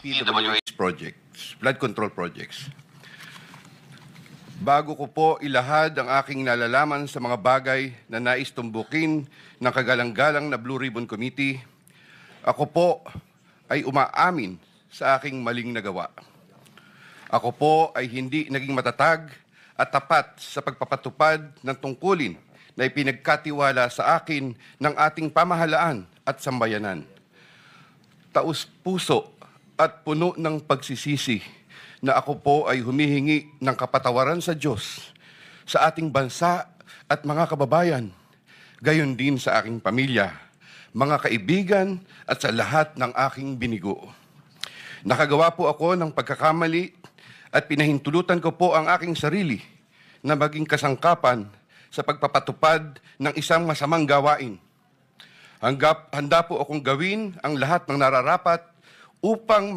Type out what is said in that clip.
PWH projects, flood control projects. Bago ko po ilahad ang aking nalalaman sa mga bagay na nais tumbukin ng kagalang-galang na Blue Ribbon Committee, ako po ay umaamin sa aking maling nagawa. Ako po ay hindi naging matatag at tapat sa pagpapatupad ng tungkulin na ipinagkatiwala sa akin ng ating pamahalaan at sambayanan. Taus-puso at puno ng pagsisisi na ako po ay humihingi ng kapatawaran sa Diyos, sa ating bansa at mga kababayan, gayon din sa aking pamilya, mga kaibigan at sa lahat ng aking binigo. Nakagawa po ako ng pagkakamali at pinahintulutan ko po ang aking sarili na maging kasangkapan sa pagpapatupad ng isang masamang gawain. Handa po akong gawin ang lahat ng nararapat upang